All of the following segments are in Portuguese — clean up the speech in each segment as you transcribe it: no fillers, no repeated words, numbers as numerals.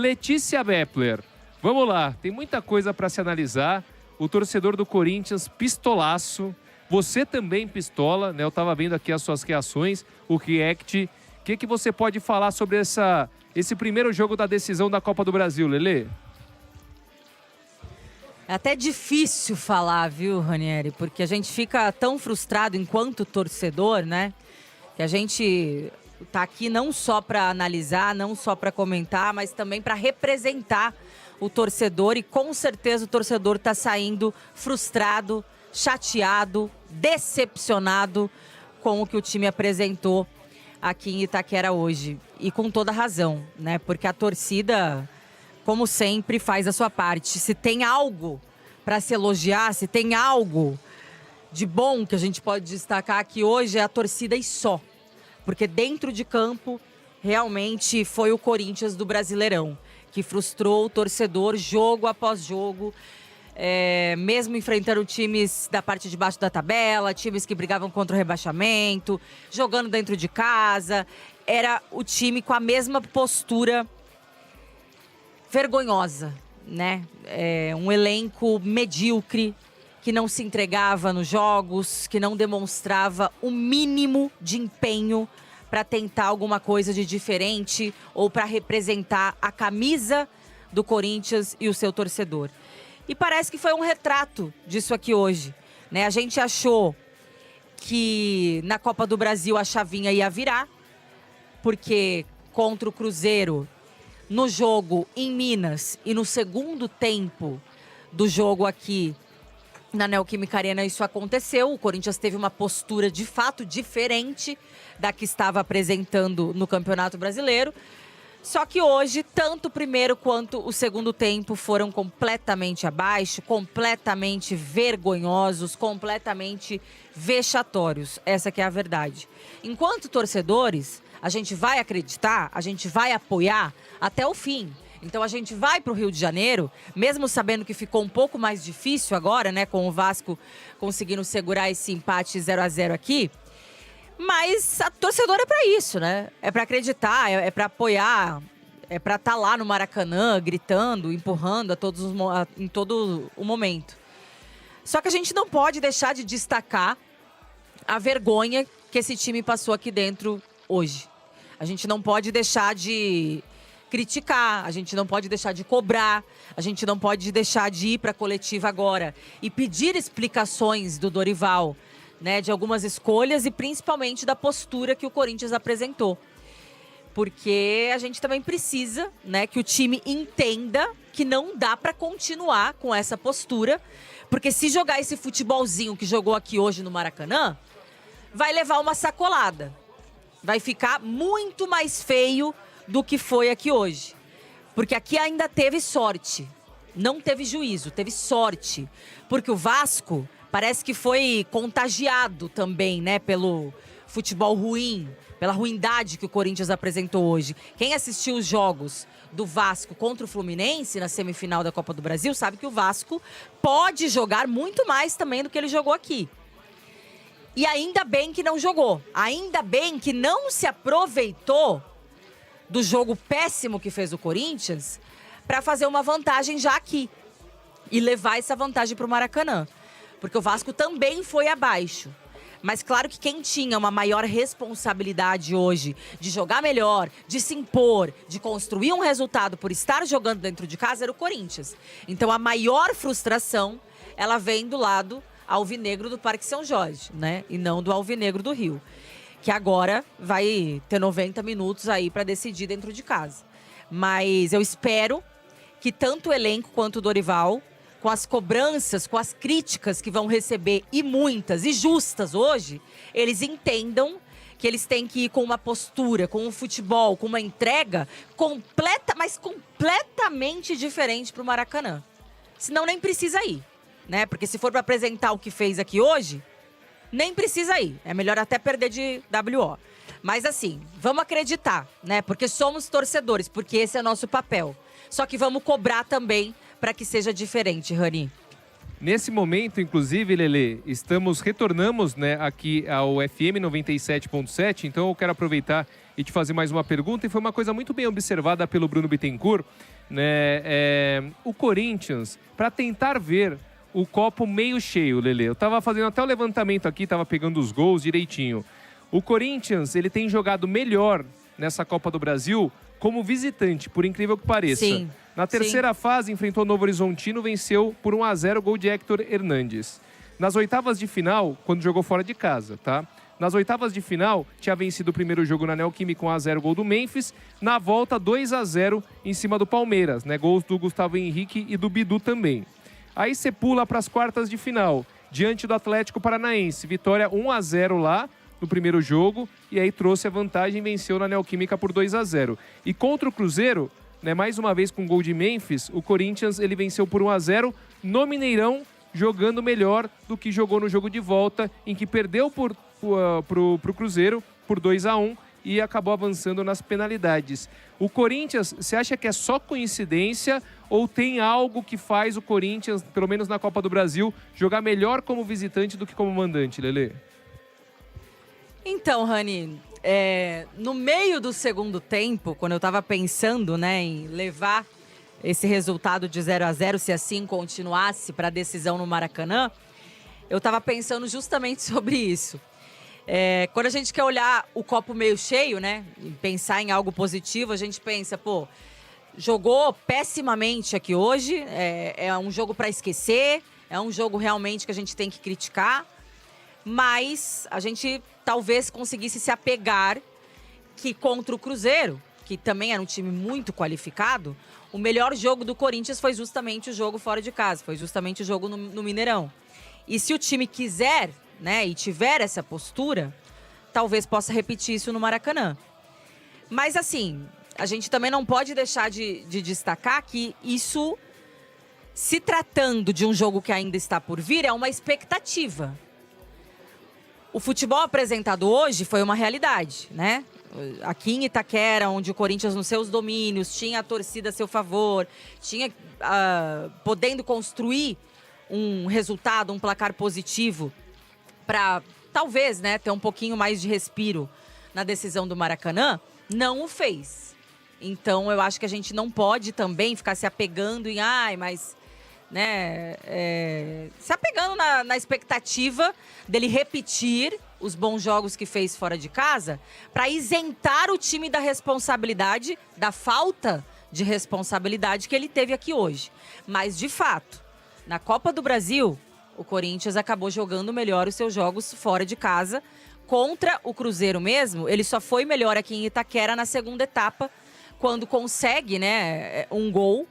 Letícia Bepler, vamos lá, tem muita coisa para se analisar. O torcedor do Corinthians, pistolaço. Você também pistola, né? Eu estava vendo aqui as suas reações, o react. O que você pode falar sobre esse primeiro jogo da decisão da Copa do Brasil, Lelê? É até difícil falar, viu, Ranieri? Porque a gente fica tão frustrado enquanto torcedor, né? Que a gente tá aqui não só para analisar, não só para comentar, mas também para representar o torcedor. E com certeza o torcedor tá saindo frustrado, chateado, decepcionado com o que o time apresentou aqui em Itaquera hoje. E com toda razão, né? Porque a torcida, como sempre, faz a sua parte. Se tem algo para se elogiar, se tem algo de bom que a gente pode destacar aqui hoje, é a torcida e só. Porque dentro de campo, realmente foi o Corinthians do Brasileirão, que frustrou o torcedor jogo após jogo, mesmo enfrentando times da parte de baixo da tabela, times que brigavam contra o rebaixamento, jogando dentro de casa. Era o time com a mesma postura vergonhosa, né? Um elenco medíocre, que não se entregava nos jogos, que não demonstrava o mínimo de empenho para tentar alguma coisa de diferente ou para representar a camisa do Corinthians e o seu torcedor. E parece que foi um retrato disso aqui hoje, né? A gente achou que na Copa do Brasil a chavinha ia virar, porque contra o Cruzeiro, no jogo em Minas e no segundo tempo do jogo aqui na Neoquímica Arena, isso aconteceu. O Corinthians teve uma postura de fato diferente da que estava apresentando no Campeonato Brasileiro. Só que hoje, tanto o primeiro quanto o segundo tempo foram completamente abaixo, completamente vergonhosos, completamente vexatórios. Essa que é a verdade. Enquanto torcedores, a gente vai acreditar, a gente vai apoiar até o fim. Então a gente vai para o Rio de Janeiro, mesmo sabendo que ficou um pouco mais difícil agora, né, com o Vasco conseguindo segurar esse empate 0-0 aqui. Mas a torcedora é para isso, né? É para acreditar, é para apoiar, é para estar lá no Maracanã, gritando, empurrando em todo o momento. Só que a gente não pode deixar de destacar a vergonha que esse time passou aqui dentro hoje. A gente não pode deixar de criticar, a gente não pode deixar de cobrar, a gente não pode deixar de ir para a coletiva agora e pedir explicações do Dorival, né, de algumas escolhas e principalmente da postura que o Corinthians apresentou. Porque a gente também precisa, né, que o time entenda que não dá para continuar com essa postura, porque se jogar esse futebolzinho que jogou aqui hoje no Maracanã, vai levar uma sacolada. Vai ficar muito mais feio do que foi aqui hoje. Porque aqui ainda teve sorte. Não teve juízo, teve sorte. Porque o Vasco parece que foi contagiado também, né, pelo futebol ruim, pela ruindade que o Corinthians apresentou hoje. Quem assistiu os jogos do Vasco contra o Fluminense na semifinal da Copa do Brasil sabe que o Vasco pode jogar muito mais também do que ele jogou aqui. E ainda bem que não jogou. Ainda bem que não se aproveitou do jogo péssimo que fez o Corinthians para fazer uma vantagem já aqui e levar essa vantagem para o Maracanã. Porque o Vasco também foi abaixo. Mas claro que quem tinha uma maior responsabilidade hoje de jogar melhor, de se impor, de construir um resultado por estar jogando dentro de casa era o Corinthians. Então a maior frustração, ela vem do lado alvinegro do Parque São Jorge, né? E não do alvinegro do Rio. Que agora vai ter 90 minutos aí para decidir dentro de casa. Mas eu espero que tanto o elenco quanto o Dorival, com as cobranças, com as críticas que vão receber, e muitas, e justas hoje, eles entendam que eles têm que ir com uma postura, com um futebol, com uma entrega mas completamente diferente para o Maracanã. Senão nem precisa ir, né? Porque se for para apresentar o que fez aqui hoje, nem precisa ir. É melhor até perder de WO. Mas assim, vamos acreditar, né? Porque somos torcedores, porque esse é nosso papel. Só que vamos cobrar também para que seja diferente, Rani. Nesse momento, inclusive, Lelê, retornamos, né, aqui ao FM 97.7, então eu quero aproveitar e te fazer mais uma pergunta, e foi uma coisa muito bem observada pelo Bruno Bittencourt. né, o Corinthians, para tentar ver o copo meio cheio, Lelê. Eu tava fazendo até o levantamento aqui, tava pegando os gols direitinho. O Corinthians, ele tem jogado melhor nessa Copa do Brasil como visitante, por incrível que pareça. Sim. Na terceira fase, enfrentou o Novo Horizontino, venceu por 1-0, gol de Héctor Hernandes. Nas oitavas de final, quando jogou fora de casa, tá? Nas oitavas de final, tinha vencido o primeiro jogo na Neoquímica com 1-0, gol do Memphis. Na volta, 2-0 em cima do Palmeiras, né? Gols do Gustavo Henrique e do Bidu também. Aí você pula para as quartas de final, diante do Atlético Paranaense. Vitória 1-0 lá no primeiro jogo, e aí trouxe a vantagem e venceu na Neoquímica por 2-0. E contra o Cruzeiro, né, mais uma vez com gol de Memphis, o Corinthians ele venceu por 1-0 no Mineirão, jogando melhor do que jogou no jogo de volta, em que perdeu pro Cruzeiro por 2-1 e acabou avançando nas penalidades. O Corinthians, você acha que é só coincidência ou tem algo que faz o Corinthians, pelo menos na Copa do Brasil, jogar melhor como visitante do que como mandante, Lelê? Então, Rani, no meio do segundo tempo, quando eu estava pensando, né, em levar esse resultado de 0-0, se assim continuasse para a decisão no Maracanã, eu estava pensando justamente sobre isso. Quando a gente quer olhar o copo meio cheio, né, e pensar em algo positivo, a gente pensa, pô, jogou pessimamente aqui hoje, é um jogo para esquecer, é um jogo realmente que a gente tem que criticar, mas a gente talvez conseguisse se apegar que contra o Cruzeiro, que também era um time muito qualificado, o melhor jogo do Corinthians foi justamente o jogo fora de casa, foi justamente o jogo no Mineirão. E se o time quiser, né, e tiver essa postura, talvez possa repetir isso no Maracanã. Mas assim, a gente também não pode deixar de destacar que isso, se tratando de um jogo que ainda está por vir, é uma expectativa. O futebol apresentado hoje foi uma realidade, né? Aqui em Itaquera, onde o Corinthians, nos seus domínios, tinha a torcida a seu favor, tinha podendo construir um resultado, um placar positivo para, talvez, né, ter um pouquinho mais de respiro na decisão do Maracanã, não o fez. Então, eu acho que a gente não pode também ficar se apegando em, mas... né, se apegando na expectativa dele repetir os bons jogos que fez fora de casa para isentar o time da responsabilidade, da falta de responsabilidade que ele teve aqui hoje. Mas, de fato, na Copa do Brasil, o Corinthians acabou jogando melhor os seus jogos fora de casa. Contra o Cruzeiro mesmo, ele só foi melhor aqui em Itaquera na segunda etapa, quando consegue, né, um gol.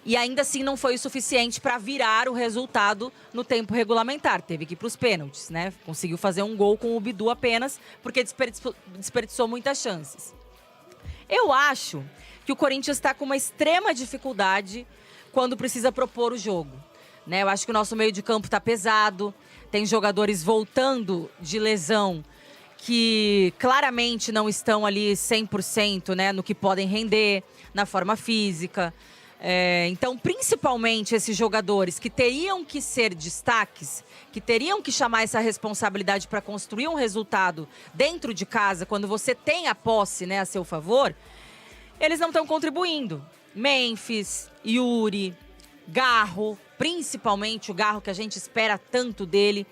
E ainda assim não foi o suficiente para virar o resultado no tempo regulamentar. Teve que ir para os pênaltis, né? Conseguiu fazer um gol com o Bidu apenas, porque desperdiçou muitas chances. Eu acho que o Corinthians está com uma extrema dificuldade quando precisa propor o jogo, né? Eu acho que o nosso meio de campo está pesado, tem jogadores voltando de lesão que claramente não estão ali 100%, né, no que podem render, na forma física. Então, principalmente esses jogadores que teriam que ser destaques, que teriam que chamar essa responsabilidade para construir um resultado dentro de casa, quando você tem a posse, né, a seu favor, eles não estão contribuindo. Memphis, Yuri, Garro, principalmente o Garro, que a gente espera tanto dele,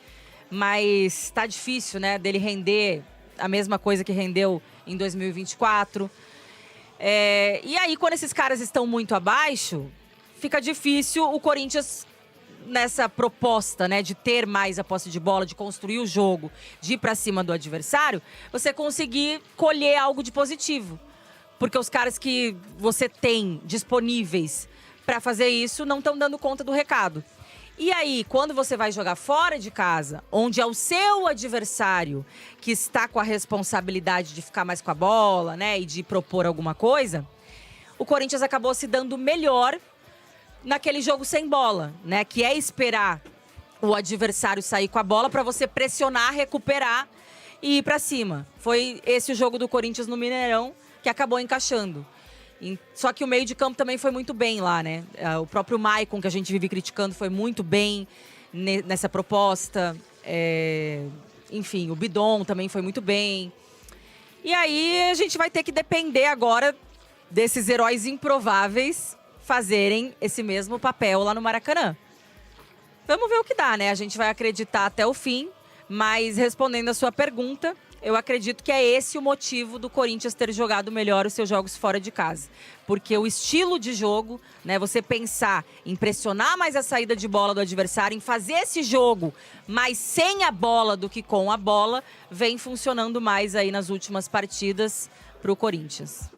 mas está difícil, né, dele render a mesma coisa que rendeu em 2024. E aí, quando esses caras estão muito abaixo, fica difícil o Corinthians, nessa proposta, né, de ter mais a posse de bola, de construir o jogo, de ir para cima do adversário, você conseguir colher algo de positivo. Porque os caras que você tem disponíveis para fazer isso não estão dando conta do recado. E aí, quando você vai jogar fora de casa, onde é o seu adversário que está com a responsabilidade de ficar mais com a bola, né, e de propor alguma coisa, o Corinthians acabou se dando melhor naquele jogo sem bola, né, que é esperar o adversário sair com a bola para você pressionar, recuperar e ir para cima. Foi esse o jogo do Corinthians no Mineirão que acabou encaixando. Só que o meio de campo também foi muito bem lá, né? O próprio Maicon, que a gente vive criticando, foi muito bem nessa proposta. Enfim, o Bidon também foi muito bem. E aí a gente vai ter que depender agora desses heróis improváveis fazerem esse mesmo papel lá no Maracanã. Vamos ver o que dá, né? A gente vai acreditar até o fim, mas respondendo a sua pergunta, eu acredito que é esse o motivo do Corinthians ter jogado melhor os seus jogos fora de casa. Porque o estilo de jogo, né, você pensar em pressionar mais a saída de bola do adversário, em fazer esse jogo mais sem a bola do que com a bola, vem funcionando mais aí nas últimas partidas para o Corinthians.